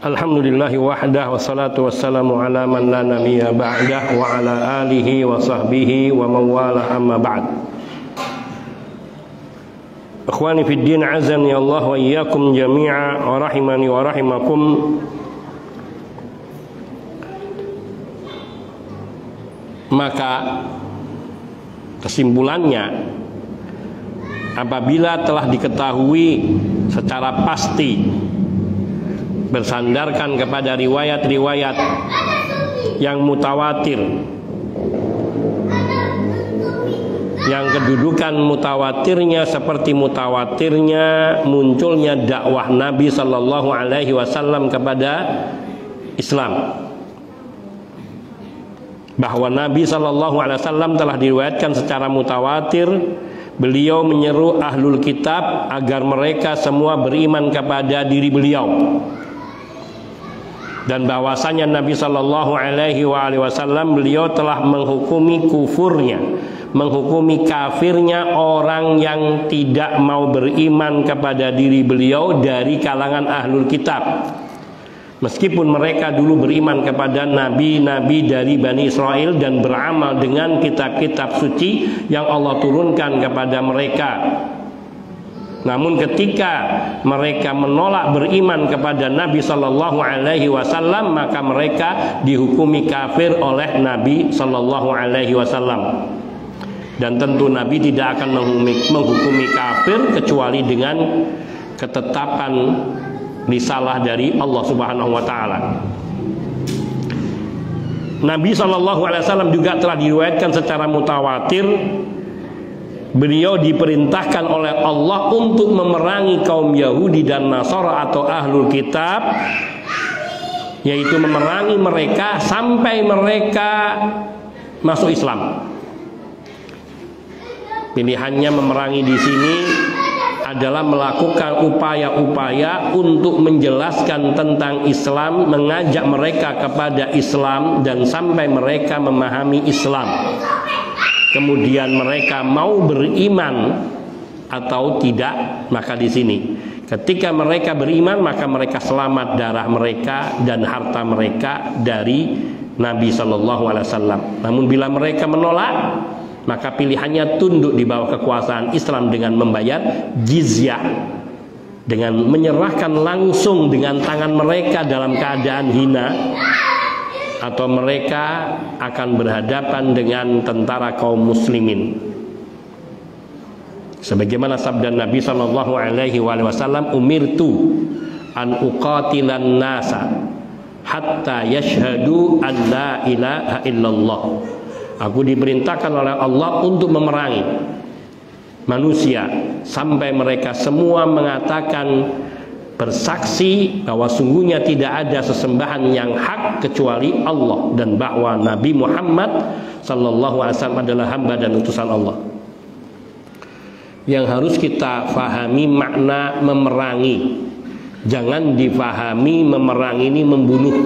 Alhamdulillahi wahdah wassalatu wassalamu ala man la nabiyya ba'dah wa ala alihi wa sahbihi wa mawala amma ba'd. Ikhwani fid din, azani Allah wa iyyakum jami'a wa rahimani wa rahimakum. Maka kesimpulannya, apabila telah diketahui secara pasti bersandarkan kepada riwayat-riwayat yang mutawatir, yang kedudukan mutawatirnya seperti mutawatirnya munculnya dakwah Nabi Sallallahu Alaihi Wasallam kepada Islam, bahwa Nabi Sallallahu Alaihi Wasallam telah diriwayatkan secara mutawatir beliau menyeru ahlul kitab agar mereka semua beriman kepada diri beliau, dan bahwasanya Nabi Sallallahu Alaihi Wasallam beliau telah menghukumi kufurnya, menghukumi kafirnya orang yang tidak mau beriman kepada diri beliau dari kalangan ahlul kitab, meskipun mereka dulu beriman kepada nabi-nabi dari Bani Israel dan beramal dengan kitab-kitab suci yang Allah turunkan kepada mereka. Namun ketika mereka menolak beriman kepada Nabi Sallallahu Alaihi Wasallam, maka mereka dihukumi kafir oleh Nabi Sallallahu Alaihi Wasallam. Dan tentu Nabi tidak akan menghukumi kafir kecuali dengan ketetapan risalah dari Allah Subhanahu Wa Taala. Nabi Sallallahu Alaihi Wasallam juga telah diriwayatkan secara mutawatir beliau diperintahkan oleh Allah untuk memerangi kaum Yahudi dan Nasara atau ahlul kitab, yaitu memerangi mereka sampai mereka masuk Islam. Pilihannya memerangi di sini adalah melakukan upaya-upaya untuk menjelaskan tentang Islam, mengajak mereka kepada Islam dan sampai mereka memahami Islam. Kemudian mereka mau beriman atau tidak, maka di sini ketika mereka beriman maka mereka selamat darah mereka dan harta mereka dari Nabi Sallallahu Alaihi Wasallam. Namun bila mereka menolak, maka pilihannya tunduk di bawah kekuasaan Islam dengan membayar jizyah, dengan menyerahkan langsung dengan tangan mereka dalam keadaan hina, atau mereka akan berhadapan dengan tentara kaum muslimin. Sebagaimana sabda Nabi Sallallahu Alaihi Wasallam, umirtu an uqatilan nasa hatta yashhadu an la ilaha illallah. Aku diperintahkan oleh Allah untuk memerangi manusia sampai mereka semua mengatakan, bersaksi bahwa sungguhnya tidak ada sesembahan yang hak kecuali Allah, dan bahwa Nabi Muhammad Sallallahu Alaihi Wasallam adalah hamba dan utusan Allah. Yang harus kita fahami makna memerangi, jangan difahami memerangi ini membunuh.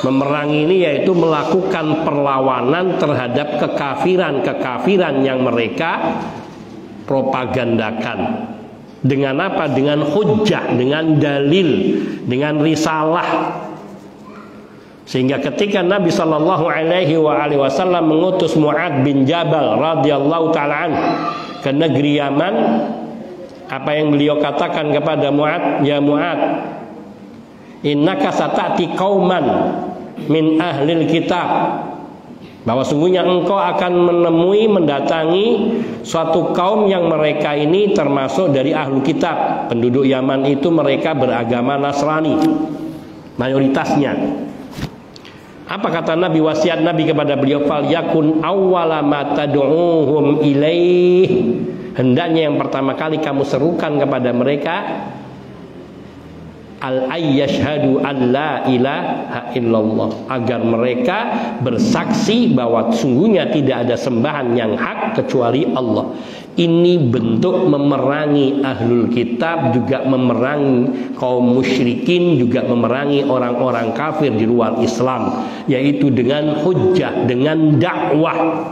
Memerangi ini yaitu melakukan perlawanan terhadap kekafiran yang mereka propagandakan. Dengan apa? Dengan hujjah, dengan dalil, dengan risalah. Sehingga ketika Nabi Sallallahu Alaihi Wasallam mengutus Mu'ad bin Jabal radhiyallahu ta'ala anhu ke negeri Yaman, apa yang beliau katakan kepada Mu'ad? Ya Mu'ad, innaka sata'ti qauman min ahlil kitab, bahwa sungguhnya engkau akan mendatangi suatu kaum yang mereka ini termasuk dari ahlu kitab. Penduduk Yaman itu mereka beragama Nasrani mayoritasnya. Apa kata Nabi, wasiat Nabi kepada beliau, fal yakun awwala ma tad'uhum ilaih, hendaknya yang pertama kali kamu serukan kepada mereka al-ayyashhadu an la ilaha illallah, agar mereka bersaksi bahwa sungguhnya tidak ada sembahan yang hak kecuali Allah. Ini bentuk memerangi ahlul kitab, juga memerangi kaum musyrikin, juga memerangi orang-orang kafir di luar Islam, yaitu dengan hujjah, dengan dakwah,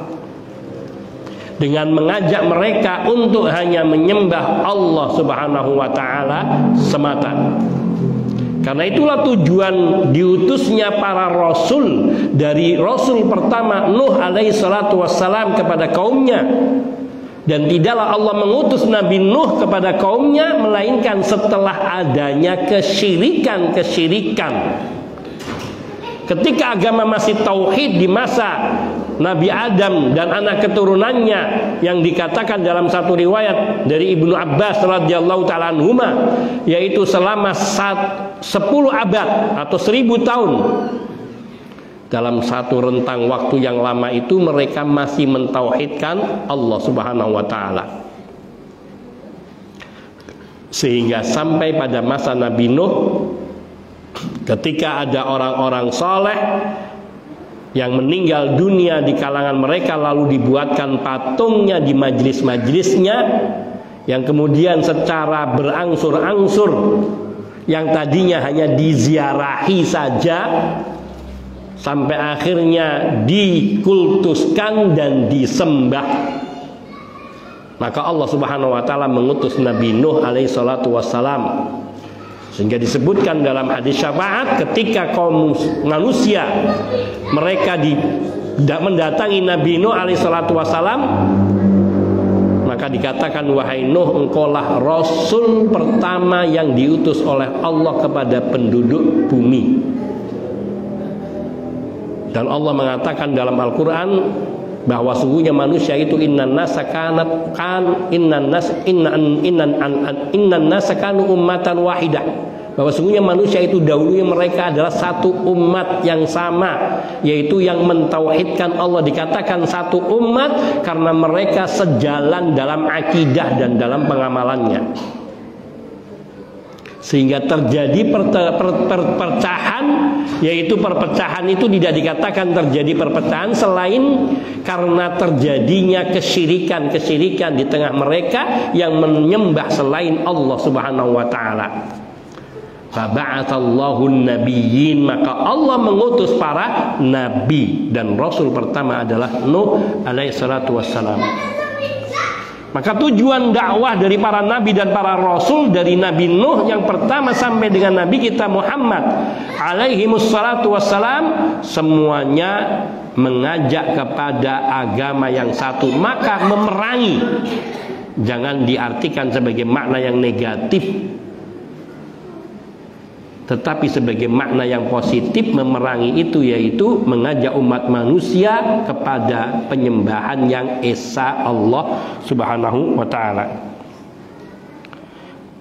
dengan mengajak mereka untuk hanya menyembah Allah Subhanahu wa taala semata. Karena itulah tujuan diutusnya para rasul, dari rasul pertama Nuh alaihi salatu wassalam kepada kaumnya. Dan tidaklah Allah mengutus Nabi Nuh kepada kaumnya melainkan setelah adanya kesyirikan-kesyirikan. Ketika agama masih tauhid di masa Nabi Adam dan anak keturunannya, yang dikatakan dalam satu riwayat dari Ibnu Abbas radhiyallahu ta'ala anhuma, yaitu selama 10 abad atau 1000 tahun, dalam satu rentang waktu yang lama itu mereka masih mentauhidkan Allah Subhanahu wa ta'ala. Sehingga sampai pada masa Nabi Nuh, ketika ada orang-orang saleh yang meninggal dunia di kalangan mereka, lalu dibuatkan patungnya di majlis-majlisnya, yang kemudian secara berangsur-angsur, yang tadinya hanya diziarahi saja, sampai akhirnya dikultuskan dan disembah. Maka Allah Subhanahu wa ta'ala mengutus Nabi Nuh alaihi salatu wassalam. Sehingga disebutkan dalam hadis syafaat, ketika kaum manusia mereka mendatangi Nabi Nuh alaihi salatu wassalam, maka dikatakan, wahai Nuh, engkaulah rasul pertama yang diutus oleh Allah kepada penduduk bumi. Dan Allah mengatakan dalam Al-Quran bahwa sungguhnya manusia itu innan nasa kanu ummatan wahidah, bahwa sungguhnya manusia itu dahulunya mereka adalah satu umat yang sama, yaitu yang mentauhidkan Allah. Dikatakan satu umat karena mereka sejalan dalam akidah dan dalam pengamalannya. Sehingga terjadi perpecahan, yaitu perpecahan itu tidak dikatakan terjadi perpecahan selain karena terjadinya kesyirikan-kesyirikan di tengah mereka yang menyembah selain Allah Subhanahu wa ta'ala. Faba'athallahu nabiyyin, maka Allah mengutus para nabi, dan rasul pertama adalah Nuh alaihi salatu wassalam. Maka tujuan dakwah dari para nabi dan para rasul, dari Nabi Nuh yang pertama sampai dengan Nabi kita Muhammad alaihi wassalatu wassalam, semuanya mengajak kepada agama yang satu. Maka memerangi jangan diartikan sebagai makna yang negatif, tetapi sebagai makna yang positif. Memerangi itu yaitu mengajak umat manusia kepada penyembahan yang esa Allah Subhanahu wa ta'ala.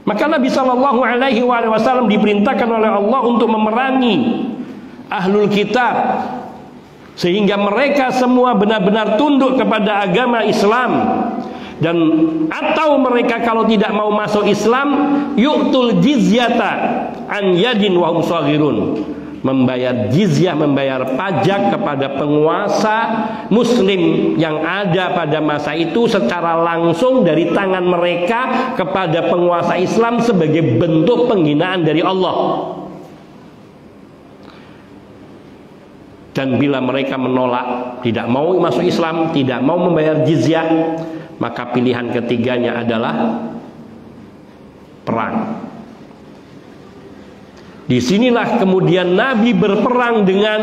Maka Nabi sallallahu alaihi wasallam diperintahkan oleh Allah untuk memerangi ahlul kitab, sehingga mereka semua benar-benar tunduk kepada agama Islam. Dan atau mereka kalau tidak mau masuk Islam, yu'tul jizyata an yadin wa hum shaghirun, membayar jizyah, membayar pajak kepada penguasa muslim yang ada pada masa itu secara langsung dari tangan mereka kepada penguasa Islam sebagai bentuk penghinaan dari Allah. Dan bila mereka menolak, tidak mau masuk Islam, tidak mau membayar jizyah, maka pilihan ketiganya adalah perang. Disinilah kemudian Nabi berperang dengan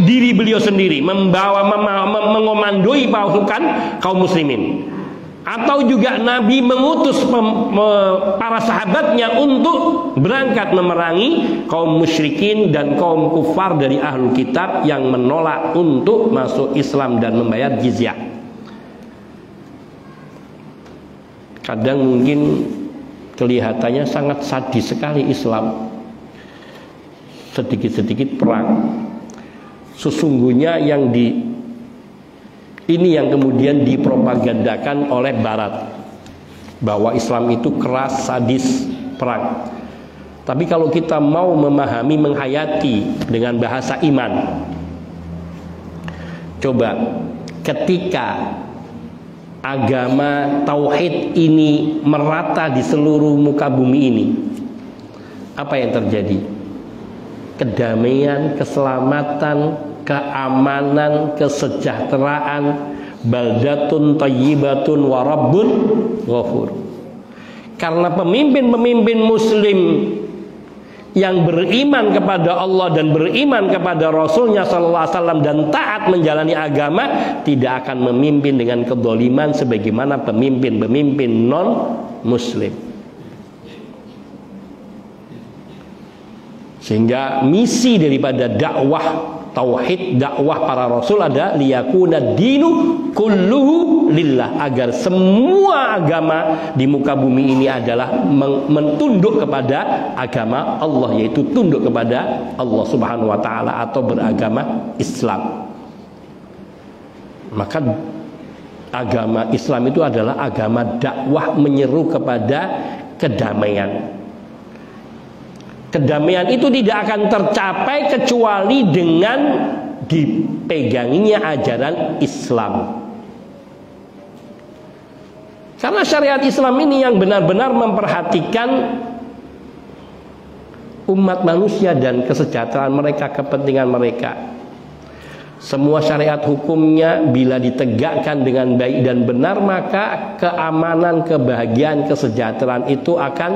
diri beliau sendiri, mengomandoi pasukan kaum muslimin. Atau juga Nabi mengutus para sahabatnya untuk berangkat memerangi kaum musyrikin dan kaum kufar dari ahlul kitab yang menolak untuk masuk Islam dan membayar jizyah. Kadang mungkin kelihatannya sangat sadis sekali Islam, sedikit-sedikit perang. Sesungguhnya ini yang kemudian dipropagandakan oleh Barat, bahwa Islam itu keras, sadis, perang. Tapi kalau kita mau memahami, menghayati dengan bahasa iman, coba ketika agama tauhid ini merata di seluruh muka bumi ini, apa yang terjadi? Kedamaian, keselamatan, keamanan, kesejahteraan. Baldatun thayyibatun wa rabbun ghafur. Karena pemimpin-pemimpin muslim yang beriman kepada Allah dan beriman kepada Rasulnya sallallahu alaihi wasallam dan taat menjalani agama tidak akan memimpin dengan kedzaliman sebagaimana pemimpin-pemimpin non muslim. Sehingga misi daripada dakwah tauhid, dakwah para rasul ada liyakuna dinu kulluhu lillah, agar semua agama di muka bumi ini adalah mentunduk kepada agama Allah, yaitu tunduk kepada Allah Subhanahu wa taala atau beragama Islam. Maka agama Islam itu adalah agama dakwah menyeru kepada kedamaian. Kedamaian itu tidak akan tercapai kecuali dengan dipeganginya ajaran Islam. Karena syariat Islam ini yang benar-benar memperhatikan umat manusia dan kesejahteraan mereka, kepentingan mereka. Semua syariat hukumnya bila ditegakkan dengan baik dan benar, maka keamanan, kebahagiaan, kesejahteraan itu akan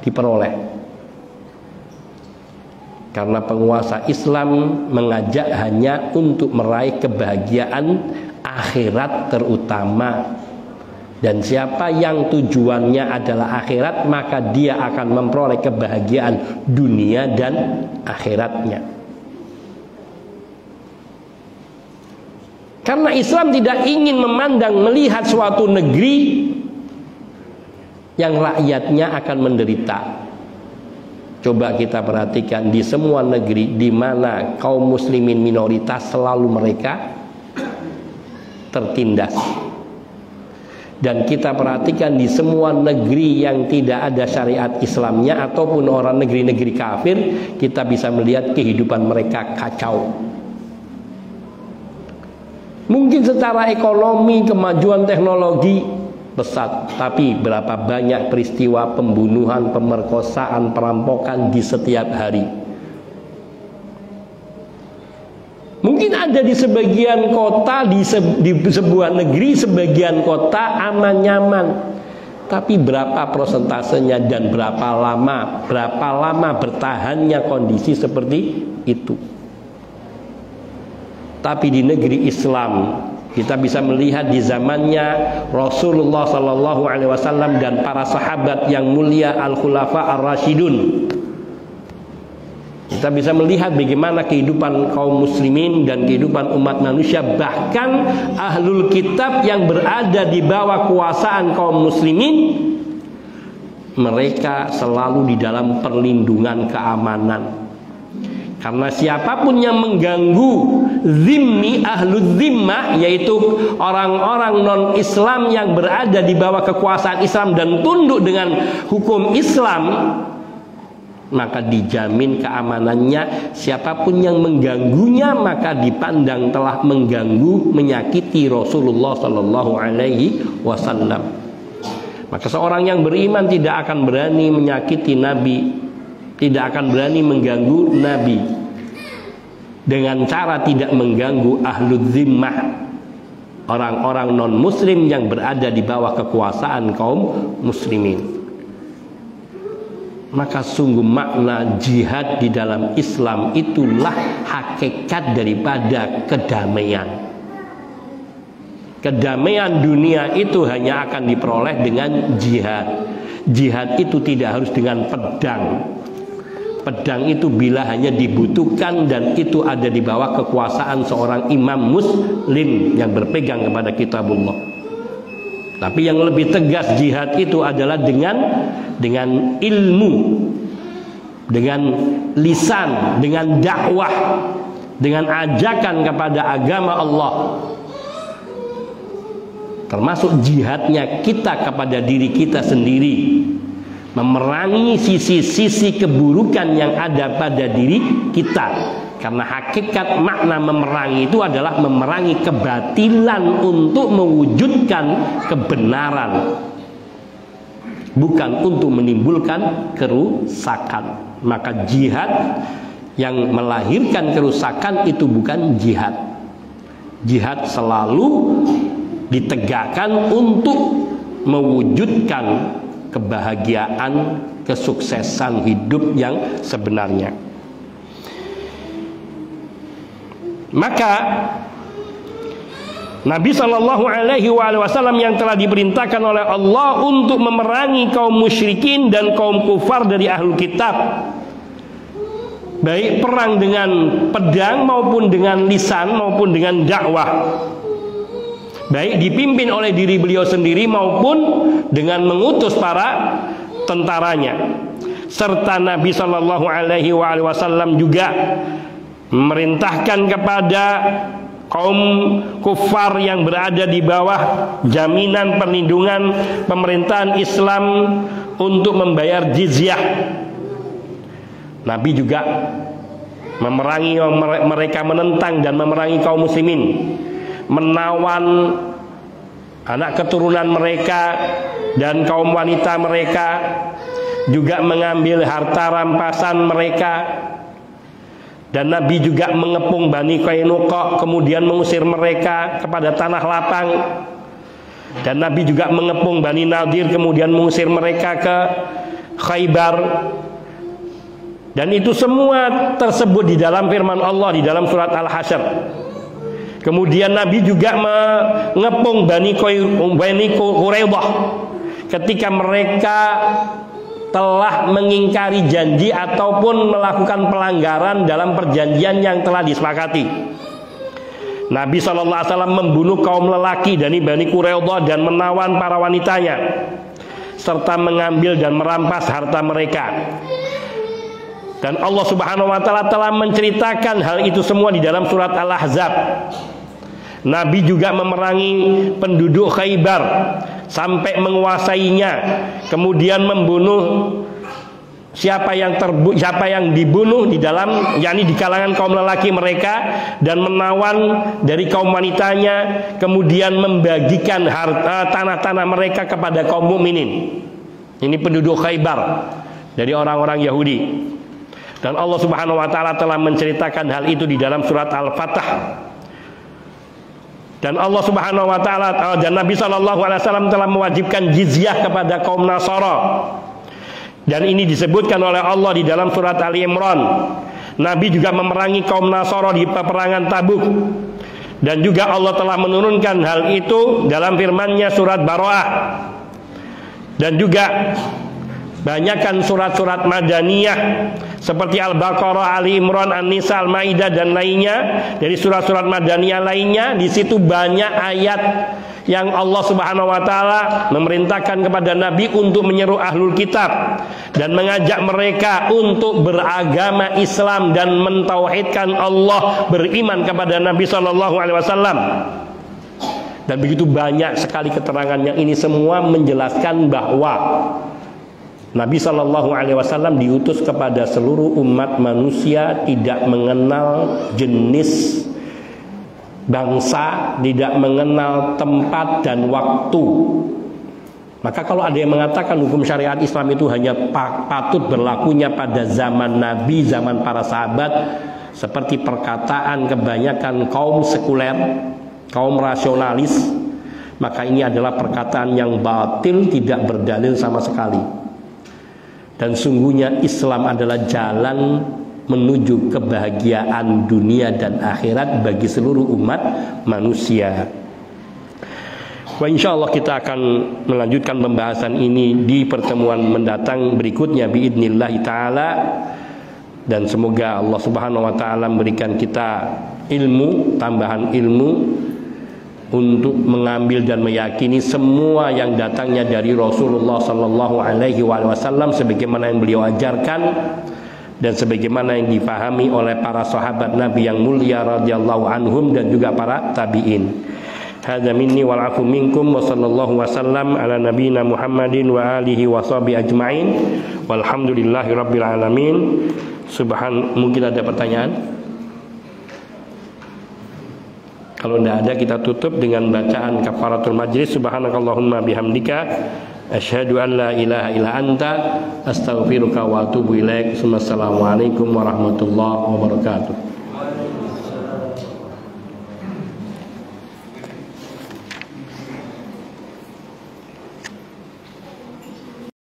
diperoleh. Karena penguasa Islam mengajak hanya untuk meraih kebahagiaan akhirat terutama. Dan siapa yang tujuannya adalah akhirat, maka dia akan memperoleh kebahagiaan dunia dan akhiratnya. Karena Islam tidak ingin memandang melihat suatu negeri yang rakyatnya akan menderita. Coba kita perhatikan di semua negeri di mana kaum muslimin minoritas, selalu mereka tertindas. Dan kita perhatikan di semua negeri yang tidak ada syariat Islamnya ataupun orang negeri-negeri kafir, kita bisa melihat kehidupan mereka kacau. Mungkin secara ekonomi, kemajuan teknologi pesat, tapi berapa banyak peristiwa pembunuhan, pemerkosaan, perampokan di setiap hari. Mungkin ada di sebagian kota, di sebuah negeri, sebagian kota aman nyaman, tapi berapa prosentasenya dan berapa lama bertahannya kondisi seperti itu. Tapi di negeri Islam kita bisa melihat di zamannya Rasulullah Sallallahu Alaihi Wasallam dan para sahabat yang mulia Al-Khulafa Ar-Rasyidun. Kita bisa melihat bagaimana kehidupan kaum muslimin dan kehidupan umat manusia. Bahkan ahlul kitab yang berada di bawah kuasaan kaum muslimin, mereka selalu di dalam perlindungan keamanan. Karena siapapun yang mengganggu zimmi, ahlul zimmah, yaitu orang-orang non-Islam yang berada di bawah kekuasaan Islam dan tunduk dengan hukum Islam, maka dijamin keamanannya. Siapapun yang mengganggunya maka dipandang telah mengganggu, menyakiti Rasulullah Sallallahu Alaihi Wasallam. Maka seorang yang beriman tidak akan berani menyakiti Nabi, tidak akan berani mengganggu Nabi dengan cara tidak mengganggu ahlul zimmah, orang-orang non muslim yang berada di bawah kekuasaan kaum muslimin. Maka sungguh makna jihad di dalam Islam itulah hakikat daripada kedamaian. Kedamaian dunia itu hanya akan diperoleh dengan jihad. Jihad itu tidak harus dengan pedang. Pedang itu bila hanya dibutuhkan dan itu ada di bawah kekuasaan seorang imam muslim yang berpegang kepada kitabullah. Tapi yang lebih tegas jihad itu adalah dengan ilmu, dengan lisan, dengan dakwah, dengan ajakan kepada agama Allah. Termasuk jihadnya kita kepada diri kita sendiri, memerangi sisi-sisi keburukan yang ada pada diri kita. Karena hakikat makna memerangi itu adalah memerangi kebatilan untuk mewujudkan kebenaran, bukan untuk menimbulkan kerusakan. Maka jihad yang melahirkan kerusakan itu bukan jihad. Jihad selalu ditegakkan untuk mewujudkan kebahagiaan, kesuksesan hidup yang sebenarnya. Maka Nabi Shallallahu Alaihi Wasallam yang telah diperintahkan oleh Allah untuk memerangi kaum musyrikin dan kaum kufar dari ahlul kitab, baik perang dengan pedang maupun dengan lisan maupun dengan dakwah, baik dipimpin oleh diri beliau sendiri maupun dengan mengutus para tentaranya. Serta Nabi Shallallahu Alaihi Wasallam juga memerintahkan kepada kaum kufar yang berada di bawah jaminan perlindungan pemerintahan Islam untuk membayar jizyah. Nabi juga memerangi mereka, menentang dan memerangi kaum muslimin, menawan anak keturunan mereka dan kaum wanita mereka, juga mengambil harta rampasan mereka. Dan Nabi juga mengepung Bani Qainuqa, kemudian mengusir mereka kepada tanah lapang. Dan Nabi juga mengepung Bani Nadir, kemudian mengusir mereka ke Khaybar. Dan itu semua tersebut di dalam firman Allah di dalam surat Al-Hasyr. Kemudian Nabi juga mengepung Bani Quraidah ketika mereka telah mengingkari janji ataupun melakukan pelanggaran dalam perjanjian yang telah disepakati. Nabi SAW membunuh kaum lelaki dari Bani Quraidah dan menawan para wanitanya, serta mengambil dan merampas harta mereka. Dan Allah Subhanahu wa Ta'ala telah menceritakan hal itu semua di dalam surat Al-Ahzab. Nabi juga memerangi penduduk Khaybar sampai menguasainya, kemudian membunuh siapa yang dibunuh di dalam, yakni di kalangan kaum lelaki mereka, dan menawan dari kaum wanitanya, kemudian membagikan harta tanah-tanah mereka kepada kaum mukminin. Ini penduduk Khaybar dari orang-orang Yahudi. Dan Allah Subhanahu wa Ta'ala telah menceritakan hal itu di dalam surat Al-Fatah. Dan Allah Subhanahu wa Ta'ala dan Nabi Shallallahu Alaihi Wasallam telah mewajibkan jizyah kepada kaum Nasara. Dan ini disebutkan oleh Allah di dalam surat Ali Imran. Nabi juga memerangi kaum Nasara di peperangan Tabuk. Dan juga Allah telah menurunkan hal itu dalam firman-Nya surat Baroah. Dan juga banyakkan surat-surat Madaniyah seperti Al-Baqarah, Ali Imran, An-Nisa, Al-Maidah dan lainnya. Dari surat-surat Madaniyah lainnya, di situ banyak ayat yang Allah Subhanahu wa Ta'ala memerintahkan kepada Nabi untuk menyeru ahlul kitab dan mengajak mereka untuk beragama Islam dan mentauhidkan Allah, beriman kepada Nabi Sallallahu Alaihi Wasallam. Dan begitu banyak sekali keterangan yang ini semua menjelaskan bahwa Nabi Shallallahu Alaihi Wasallam diutus kepada seluruh umat manusia, tidak mengenal jenis, bangsa, tidak mengenal tempat dan waktu. Maka kalau ada yang mengatakan hukum syariat Islam itu hanya patut berlakunya pada zaman Nabi, zaman para sahabat, seperti perkataan kebanyakan kaum sekuler, kaum rasionalis, maka ini adalah perkataan yang batil, tidak berdalil sama sekali. Dan sungguhnya Islam adalah jalan menuju kebahagiaan dunia dan akhirat bagi seluruh umat manusia. Wah, insya Allah kita akan melanjutkan pembahasan ini di pertemuan mendatang berikutnya biidznillah ta'ala. Dan semoga Allah Subhanahu wa Ta'ala memberikan kita ilmu, tambahan ilmu untuk mengambil dan meyakini semua yang datangnya dari Rasulullah Sallallahu Alaihi Wasallam sebagaimana yang beliau ajarkan dan sebagaimana yang dipahami oleh para sahabat Nabi yang mulia radhiyallahu anhum dan juga para tabi'in. Hadza minni wal afu minkum wa sallallahu wasallam ala nabiyyina Muhammadin wa alihi wa sahbihi ajmain walhamdulillahi rabbil alamin. Mungkin ada pertanyaan? Kalau tidak ada, kita tutup dengan bacaan kafaratul majlis. Subhanakallahumma bihamdika asyhadu an la ilaha illa anta astaghfiruka wa atubu ilaik. Assalamualaikum warahmatullahi wabarakatuh.